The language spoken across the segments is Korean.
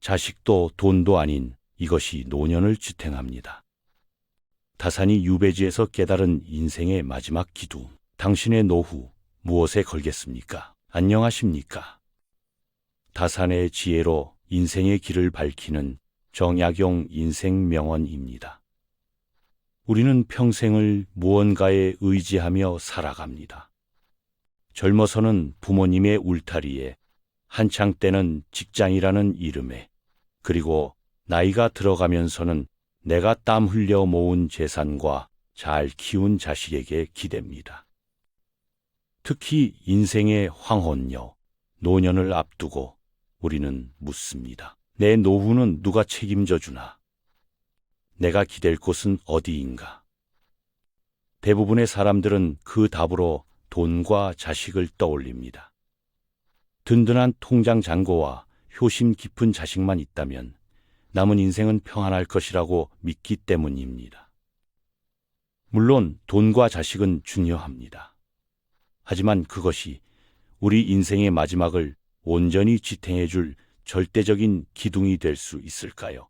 자식도 돈도 아닌 이것이 노년을 지탱합니다. 다산이 유배지에서 깨달은 인생의 마지막 기둥. 당신의 노후 무엇에 걸겠습니까? 안녕하십니까? 다산의 지혜로 인생의 길을 밝히는 정약용 인생 명언입니다. 우리는 평생을 무언가에 의지하며 살아갑니다. 젊어서는 부모님의 울타리에, 한창 때는 직장이라는 이름에, 그리고 나이가 들어가면서는 내가 땀 흘려 모은 재산과 잘 키운 자식에게 기댑니다. 특히 인생의 황혼여, 노년을 앞두고 우리는 묻습니다. 내 노후는 누가 책임져 주나? 내가 기댈 곳은 어디인가? 대부분의 사람들은 그 답으로 돈과 자식을 떠올립니다. 든든한 통장 잔고와 효심 깊은 자식만 있다면 남은 인생은 평안할 것이라고 믿기 때문입니다. 물론 돈과 자식은 중요합니다. 하지만 그것이 우리 인생의 마지막을 온전히 지탱해 줄 절대적인 기둥이 될 수 있을까요?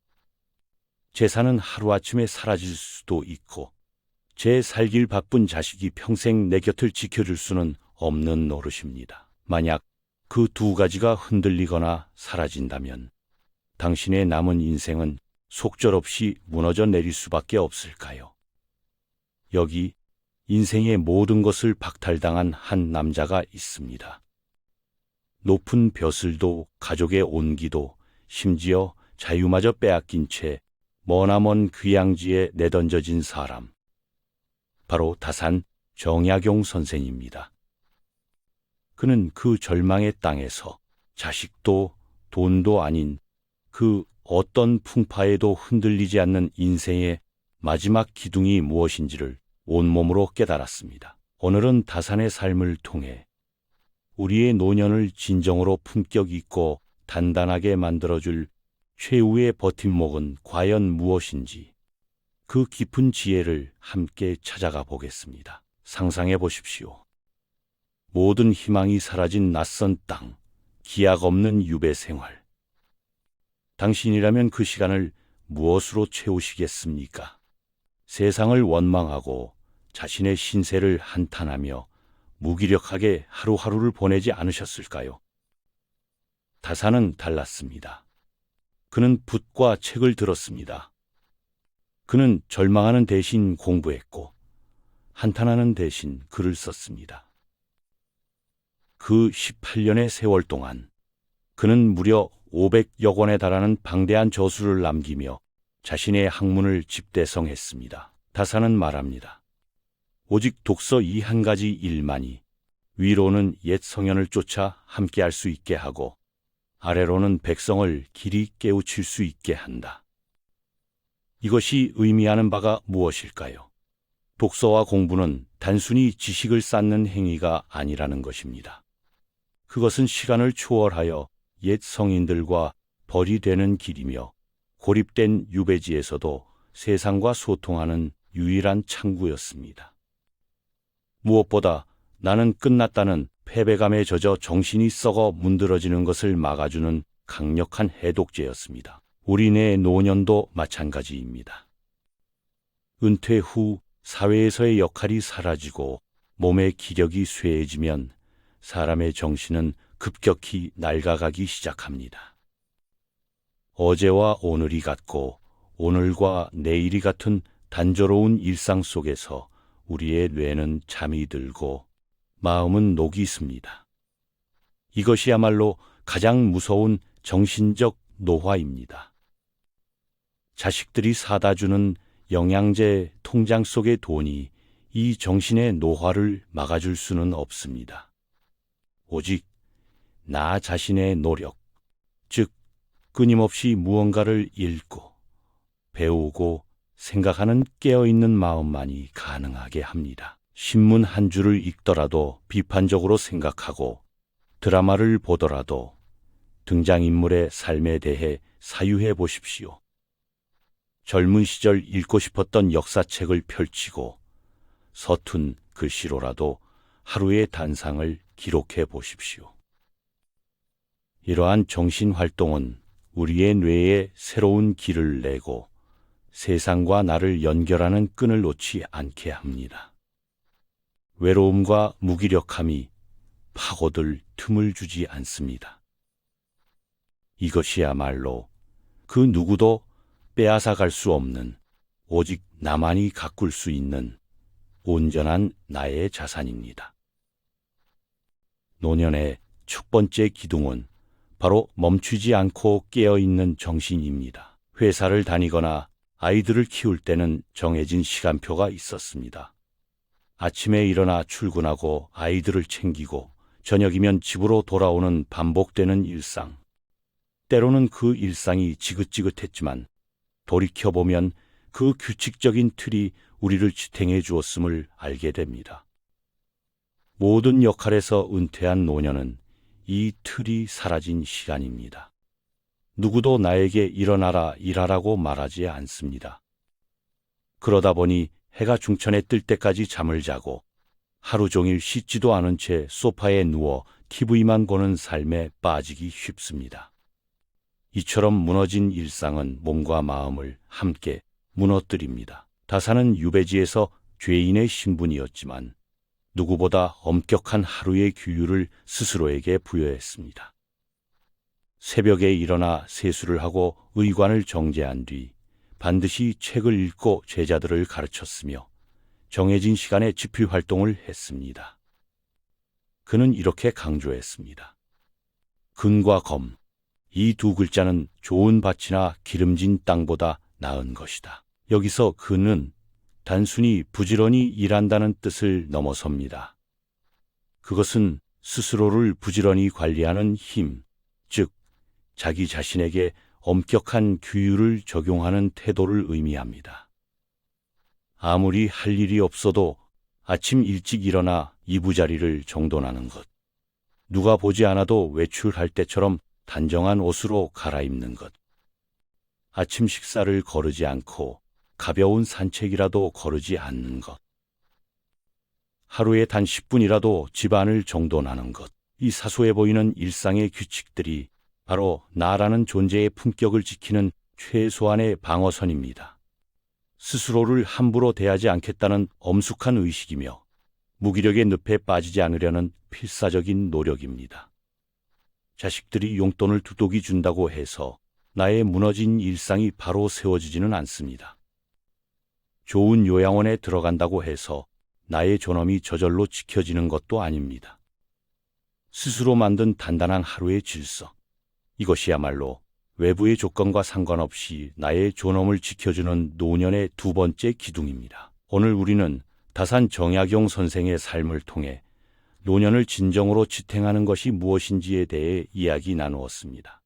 재산은 하루아침에 사라질 수도 있고 제 살길 바쁜 자식이 평생 내 곁을 지켜줄 수는 없는 노릇입니다. 만약 그 두 가지가 흔들리거나 사라진다면 당신의 남은 인생은 속절없이 무너져 내릴 수밖에 없을까요? 여기 인생의 모든 것을 박탈당한 한 남자가 있습니다. 높은 벼슬도 가족의 온기도 심지어 자유마저 빼앗긴 채 머나먼 귀양지에 내던져진 사람. 바로 다산 정약용 선생입니다. 그는 그 절망의 땅에서 자식도 돈도 아닌 그 어떤 풍파에도 흔들리지 않는 인생의 마지막 기둥이 무엇인지를 온몸으로 깨달았습니다. 오늘은 다산의 삶을 통해 우리의 노년을 진정으로 품격 있고 단단하게 만들어줄 최후의 버팀목은 과연 무엇인지 그 깊은 지혜를 함께 찾아가 보겠습니다. 상상해 보십시오. 모든 희망이 사라진 낯선 땅, 기약 없는 유배 생활. 당신이라면 그 시간을 무엇으로 채우시겠습니까? 세상을 원망하고 자신의 신세를 한탄하며 무기력하게 하루하루를 보내지 않으셨을까요? 다산은 달랐습니다. 그는 붓과 책을 들었습니다. 그는 절망하는 대신 공부했고 한탄하는 대신 글을 썼습니다. 그 18년의 세월 동안 그는 무려 500여 권에 달하는 방대한 저수를 남기며 자신의 학문을 집대성했습니다. 다산은 말합니다. 오직 독서 이 한 가지 일만이 위로는 옛 성현을 쫓아 함께할 수 있게 하고 아래로는 백성을 길이 깨우칠 수 있게 한다. 이것이 의미하는 바가 무엇일까요? 독서와 공부는 단순히 지식을 쌓는 행위가 아니라는 것입니다. 그것은 시간을 초월하여 옛 성인들과 벌이 되는 길이며 고립된 유배지에서도 세상과 소통하는 유일한 창구였습니다. 무엇보다 나는 끝났다는 패배감에 젖어 정신이 썩어 문드러지는 것을 막아주는 강력한 해독제였습니다. 우리네 노년도 마찬가지입니다. 은퇴 후 사회에서의 역할이 사라지고 몸의 기력이 쇠해지면 사람의 정신은 급격히 낡아가기 시작합니다. 어제와 오늘이 같고 오늘과 내일이 같은 단조로운 일상 속에서 우리의 뇌는 잠이 들고 마음은 녹이 습니다. 이것이야말로 가장 무서운 정신적 노화입니다. 자식들이 사다 주는 영양제 통장 속의 돈이 이 정신의 노화를 막아줄 수는 없습니다. 오직 나 자신의 노력, 즉 끊임없이 무언가를 읽고 배우고 생각하는 깨어있는 마음만이 가능하게 합니다. 신문 한 줄을 읽더라도 비판적으로 생각하고 드라마를 보더라도 등장인물의 삶에 대해 사유해 보십시오. 젊은 시절 읽고 싶었던 역사책을 펼치고 서툰 글씨로라도 하루의 단상을 기록해 보십시오. 이러한 정신활동은 우리의 뇌에 새로운 길을 내고 세상과 나를 연결하는 끈을 놓지 않게 합니다. 외로움과 무기력함이 파고들 틈을 주지 않습니다. 이것이야말로 그 누구도 빼앗아갈 수 없는, 오직 나만이 가꿀 수 있는 온전한 나의 자산입니다. 노년의 첫 번째 기둥은 바로 멈추지 않고 깨어있는 정신입니다. 회사를 다니거나 아이들을 키울 때는 정해진 시간표가 있었습니다. 아침에 일어나 출근하고 아이들을 챙기고 저녁이면 집으로 돌아오는 반복되는 일상. 때로는 그 일상이 지긋지긋했지만 돌이켜보면 그 규칙적인 틀이 우리를 지탱해 주었음을 알게 됩니다. 모든 역할에서 은퇴한 노년은 이 틀이 사라진 시간입니다. 누구도 나에게 일어나라 일하라고 말하지 않습니다. 그러다 보니 해가 중천에 뜰 때까지 잠을 자고 하루 종일 씻지도 않은 채 소파에 누워 TV만 보는 삶에 빠지기 쉽습니다. 이처럼 무너진 일상은 몸과 마음을 함께 무너뜨립니다. 다사는 유배지에서 죄인의 신분이었지만 누구보다 엄격한 하루의 규율을 스스로에게 부여했습니다. 새벽에 일어나 세수를 하고 의관을 정제한 뒤 반드시 책을 읽고 제자들을 가르쳤으며 정해진 시간에 집필 활동을 했습니다. 그는 이렇게 강조했습니다. 근과 검, 이 두 글자는 좋은 밭이나 기름진 땅보다 나은 것이다. 여기서 근은 단순히 부지런히 일한다는 뜻을 넘어섭니다. 그것은 스스로를 부지런히 관리하는 힘, 즉 자기 자신에게 엄격한 규율을 적용하는 태도를 의미합니다. 아무리 할 일이 없어도 아침 일찍 일어나 이부자리를 정돈하는 것, 누가 보지 않아도 외출할 때처럼 단정한 옷으로 갈아입는 것, 아침 식사를 거르지 않고 가벼운 산책이라도 거르지 않는 것, 하루에 단 10분이라도 집안을 정돈하는 것, 이 사소해 보이는 일상의 규칙들이 바로 나라는 존재의 품격을 지키는 최소한의 방어선입니다. 스스로를 함부로 대하지 않겠다는 엄숙한 의식이며 무기력의 늪에 빠지지 않으려는 필사적인 노력입니다. 자식들이 용돈을 두둑이 준다고 해서 나의 무너진 일상이 바로 세워지지는 않습니다. 좋은 요양원에 들어간다고 해서 나의 존엄이 저절로 지켜지는 것도 아닙니다. 스스로 만든 단단한 하루의 질서, 이것이야말로 외부의 조건과 상관없이 나의 존엄을 지켜주는 노년의 두 번째 기둥입니다. 오늘 우리는 다산 정약용 선생의 삶을 통해 노년을 진정으로 지탱하는 것이 무엇인지에 대해 이야기 나누었습니다.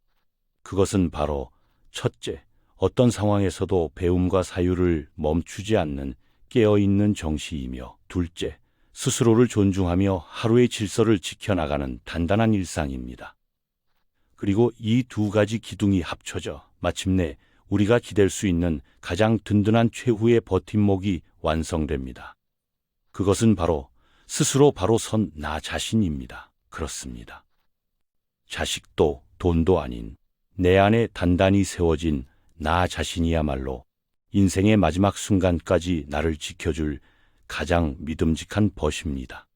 그것은 바로 첫째, 어떤 상황에서도 배움과 사유를 멈추지 않는 깨어있는 정시이며 둘째, 스스로를 존중하며 하루의 질서를 지켜나가는 단단한 일상입니다. 그리고 이 두 가지 기둥이 합쳐져 마침내 우리가 기댈 수 있는 가장 든든한 최후의 버팀목이 완성됩니다. 그것은 바로 스스로 바로 선 나 자신입니다. 그렇습니다. 자식도 돈도 아닌 내 안에 단단히 세워진 나 자신이야말로 인생의 마지막 순간까지 나를 지켜줄 가장 믿음직한 벗입니다.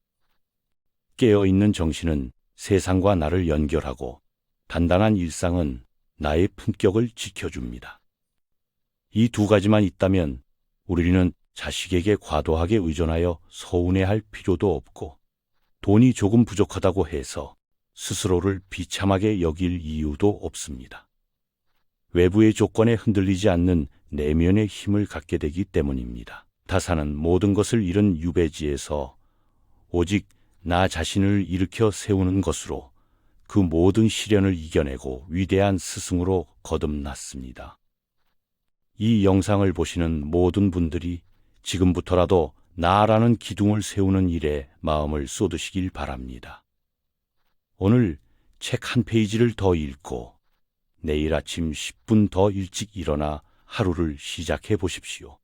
깨어있는 정신은 세상과 나를 연결하고 단단한 일상은 나의 품격을 지켜줍니다. 이 두 가지만 있다면 우리는 자식에게 과도하게 의존하여 서운해할 필요도 없고 돈이 조금 부족하다고 해서 스스로를 비참하게 여길 이유도 없습니다. 외부의 조건에 흔들리지 않는 내면의 힘을 갖게 되기 때문입니다. 다사는 모든 것을 잃은 유배지에서 오직 나 자신을 일으켜 세우는 것으로 그 모든 시련을 이겨내고 위대한 스승으로 거듭났습니다. 이 영상을 보시는 모든 분들이 지금부터라도 나라는 기둥을 세우는 일에 마음을 쏟으시길 바랍니다. 오늘 책 한 페이지를 더 읽고 내일 아침 10분 더 일찍 일어나 하루를 시작해 보십시오.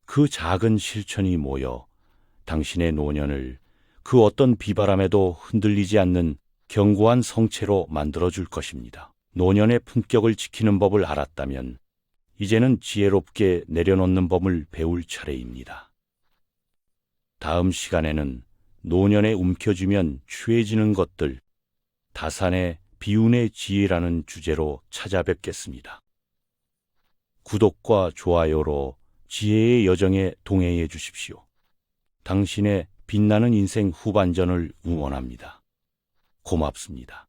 그 작은 실천이 모여 당신의 노년을 그 어떤 비바람에도 흔들리지 않는 견고한 성체로 만들어줄 것입니다. 노년의 품격을 지키는 법을 알았다면 이제는 지혜롭게 내려놓는 법을 배울 차례입니다. 다음 시간에는 노년에 움켜쥐면 취해지는 것들, 다산의 비운의 지혜라는 주제로 찾아뵙겠습니다. 구독과 좋아요로 지혜의 여정에 동행해 주십시오. 당신의 빛나는 인생 후반전을 응원합니다. 고맙습니다.